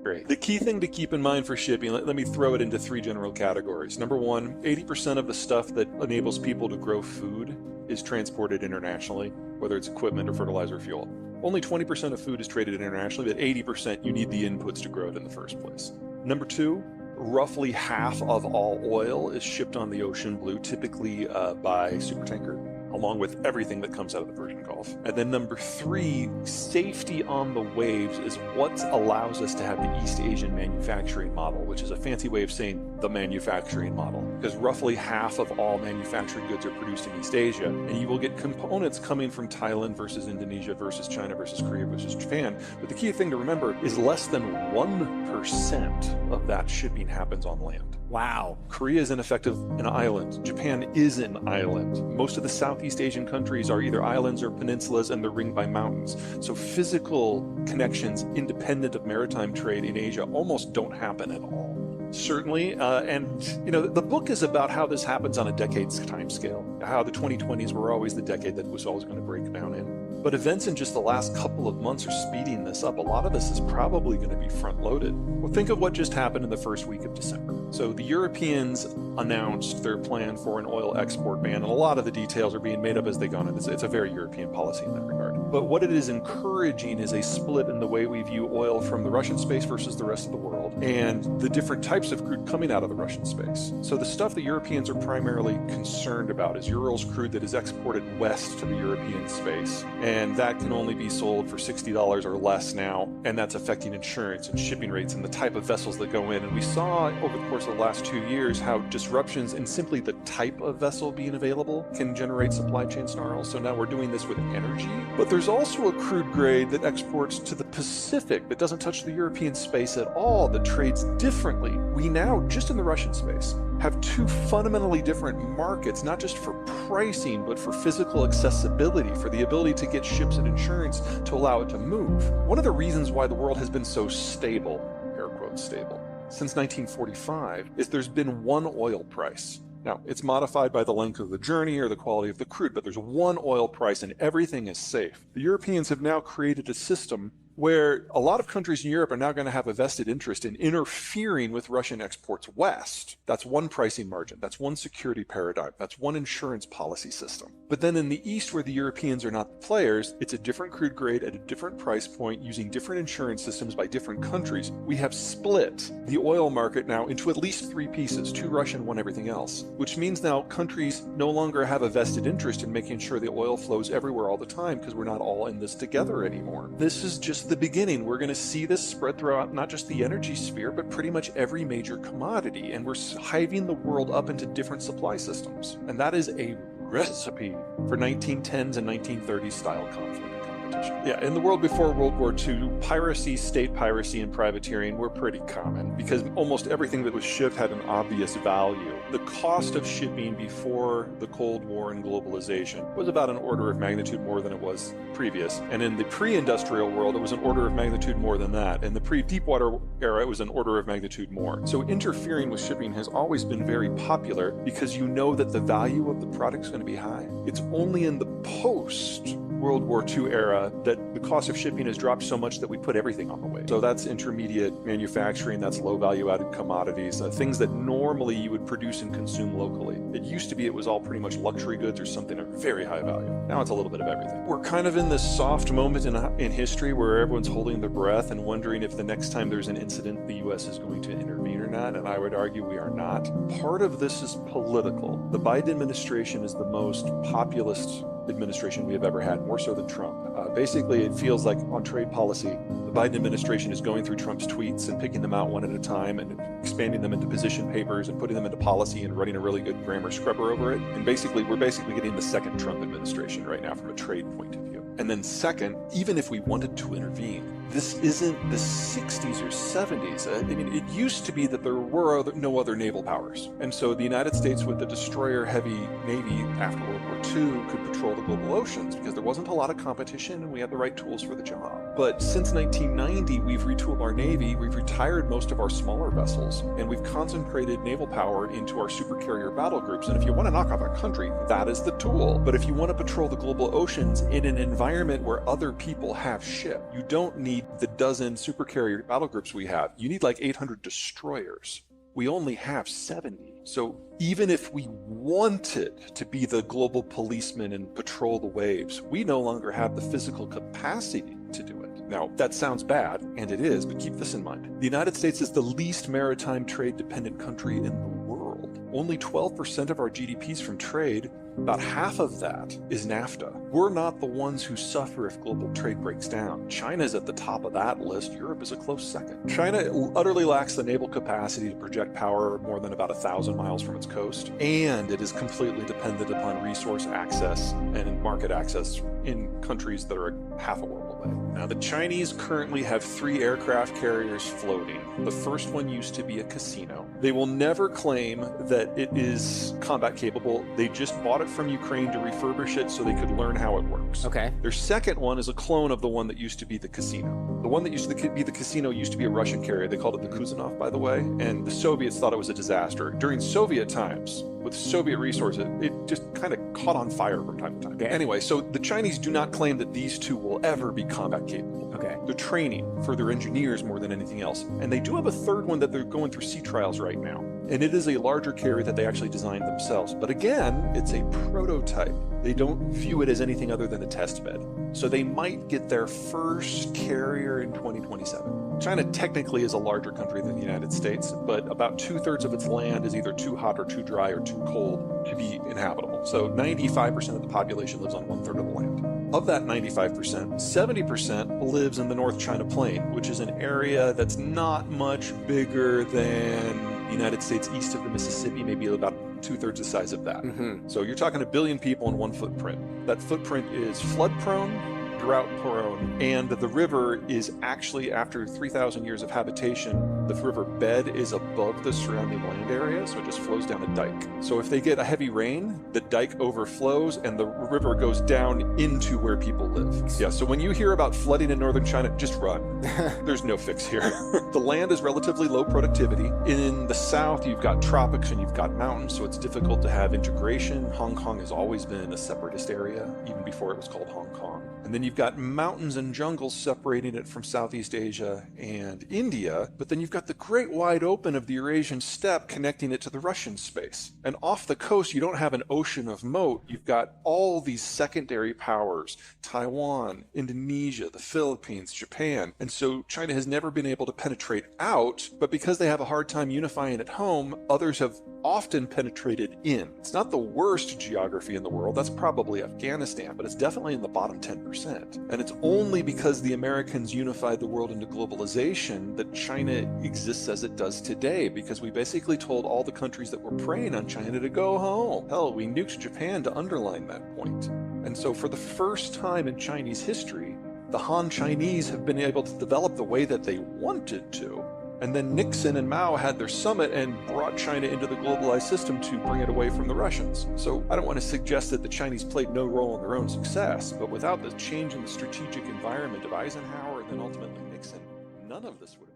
Great. The key thing to keep in mind for shipping, let me throw it into 3 general categories. Number 1, 80% of the stuff that enables people to grow food is transported internationally, whether it's equipment or fertilizer or fuel. Only 20% of food is traded internationally, but 80% you need the inputs to grow it in the first place. Number 2, roughly half of all oil is shipped on the ocean blue, typically by supertanker, along with everything that comes out of the Persian Gulf. And then number 3, safety on the waves is what allows us to have the East Asian manufacturing model, which is a fancy way of saying the manufacturing model, because roughly half of all manufactured goods are produced in East Asia, and you will get components coming from Thailand versus Indonesia versus China versus Korea versus Japan. But the key thing to remember is less than 1% of that shipping happens on land. Wow. Korea is in effect an island. Japan is an island. Most of the Southeast Asian countries are either islands or peninsulas, and they're ringed by mountains. So physical connections independent of maritime trade in Asia almost don't happen at all. Certainly, and the book is about how this happens on a decade's time scale, how the 2020s were always the decade that was always going to break down in. But events in just the last couple of months are speeding this up. A lot of this is probably going to be front-loaded. Well, think of what just happened in the first week of December. So the Europeans announced their plan for an oil export ban, and a lot of the details are being made up as they go on. It's a very European policy in that regard. But what it is encouraging is a split in the way we view oil from the Russian space versus the rest of the world, and the different types of crude coming out of the Russian space. So the stuff the Europeans are primarily concerned about is Urals crude that is exported west to the European space, and that can only be sold for $60 or less now, and that's affecting insurance and shipping rates and the type of vessels that go in. And we saw over the course of the last 2 years how disruptions in simply the type of vessel being available can generate supply chain snarls. So now we're doing this with energy, but there's also a crude grade that exports to the Pacific that doesn't touch the European space at all, that trades differently. We now, just in the Russian space, have 2 fundamentally different markets, not just for pricing, but for physical accessibility, for the ability to get ships and insurance to allow it to move. One of the reasons why the world has been so stable, air quotes stable, since 1945 is there's been one oil price. Now, it's modified by the length of the journey or the quality of the crude, but there's one oil price and everything is safe. The Europeans have now created a system where a lot of countries in Europe are now going to have a vested interest in interfering with Russian exports west. That's one pricing margin. That's one security paradigm. That's one insurance policy system. But then in the east, where the Europeans are not the players, it's a different crude grade at a different price point using different insurance systems by different countries. We have split the oil market now into at least 3 pieces, 2 Russian, 1 everything else, which means now countries no longer have a vested interest in making sure the oil flows everywhere all the time, because we're not all in this together anymore. This is just the beginning. We're going to see this spread throughout not just the energy sphere, but pretty much every major commodity, and we're hiving the world up into different supply systems. And that is a recipe for 1910s and 1930s style conflict. Yeah, in the world before World War II, piracy, state piracy, and privateering were pretty common because almost everything that was shipped had an obvious value. The cost of shipping before the Cold War and globalization was about an order of magnitude more than it was previous. And in the pre-industrial world, it was an order of magnitude more than that. In the pre-deepwater era, it was an order of magnitude more. So interfering with shipping has always been very popular because you know that the value of the product is going to be high. It's only in the post-World War II era that the cost of shipping has dropped so much that we put everything on the way. So that's intermediate manufacturing, that's low value added commodities, things that normally you would produce and consume locally. It used to be it was all pretty much luxury goods or something of very high value. Now it's a little bit of everything. We're kind of in this soft moment in history where everyone's holding their breath and wondering if the next time there's an incident, the U.S. is going to intervene or not, and I would argue we are not. Part of this is political. The Biden administration is the most populist administration we have ever had, more so than Trump. Basically, it feels like on trade policy, the Biden administration is going through Trump's tweets and picking them out one at a time and expanding them into position papers and putting them into policy and running a really good grammar scrubber over it. And we're basically getting the second Trump administration right now from a trade point of view. And then second, even if we wanted to intervene, this isn't the 60s or 70s. I mean, it used to be that there were no other naval powers. And so the United States with the destroyer-heavy Navy after World War II could patrol the global oceans because there wasn't a lot of competition and we had the right tools for the job. But since 1990, we've retooled our Navy, we've retired most of our smaller vessels, and we've concentrated naval power into our supercarrier battle groups. And if you want to knock off a country, that is the tool. But if you want to patrol the global oceans in an environment where other people have ships, you don't need need the dozen supercarrier battle groups we have, you need like 800 destroyers. We only have 70. So even if we wanted to be the global policeman and patrol the waves, we no longer have the physical capacity to do it. Now, that sounds bad, and it is, but keep this in mind. The United States is the least maritime trade-dependent country in the world. Only 12% of our GDP is from trade. About half of that is NAFTA. We're not the ones who suffer if global trade breaks down. China's at the top of that list. Europe is a close second. China utterly lacks the naval capacity to project power more than about 1,000 miles from its coast, and it is completely dependent upon resource access and market access in countries that are half a world away. Now, the Chinese currently have 3 aircraft carriers floating. The first one used to be a casino. They will never claim that it is combat capable. They just bought it from Ukraine to refurbish it so they could learn how it works. Okay. Their second one is a clone of the one that used to be the casino. The one that used to be the casino used to be a Russian carrier. They called it the Kuzanov, by the way, and the Soviets thought it was a disaster. During Soviet times, with Soviet resources, it just kind of caught on fire from time to time. Okay. Anyway, so the Chinese do not claim that these two will ever be combat capable. Okay. They're training for their engineers more than anything else. And they do have a third one that they're going through sea trials right now. And it is a larger carrier that they actually designed themselves. But again, it's a prototype. They don't view it as anything other than a test bed. So they might get their first carrier in 2027. China technically is a larger country than the United States, but about 2/3 of its land is either too hot or too dry or too cold to be inhabitable. So 95% of the population lives on 1/3 of the land. Of that 95%, 70% lives in the North China Plain, which is an area that's not much bigger than the United States east of the Mississippi, maybe about 2/3 the size of that. So you're talking 1 billion people in one footprint. That footprint is flood prone, drought prone, and the river is actually, after 3,000 years of habitation, the river bed is above the surrounding land area, so it just flows down a dike. So if they get a heavy rain, the dike overflows and the river goes down into where people live. Yeah, so when you hear about flooding in northern China, just run. There's no fix here. The land is relatively low productivity. In the south, you've got tropics and you've got mountains, so it's difficult to have integration. Hong Kong has always been a separatist area, even before it was called Hong Kong. And then you've got mountains and jungles separating it from Southeast Asia and India, but then you've got the great wide open of the Eurasian steppe connecting it to the Russian space. And off the coast, you don't have an ocean of moat. You've got all these secondary powers, Taiwan, Indonesia, the Philippines, Japan. And so China has never been able to penetrate out, but because they have a hard time unifying at home, others have often penetrated in. It's not the worst geography in the world. That's probably Afghanistan, but it's definitely in the bottom 10%. And it's only because the Americans unified the world into globalization that China exists as it does today, because we basically told all the countries that were preying on China to go home. Hell, we nuked Japan to underline that point. And so for the first time in Chinese history, the Han Chinese have been able to develop the way that they wanted to. And then Nixon and Mao had their summit and brought China into the globalized system to bring it away from the Russians. So I don't want to suggest that the Chinese played no role in their own success, but without the change in the strategic environment of Eisenhower and then ultimately Nixon, none of this would have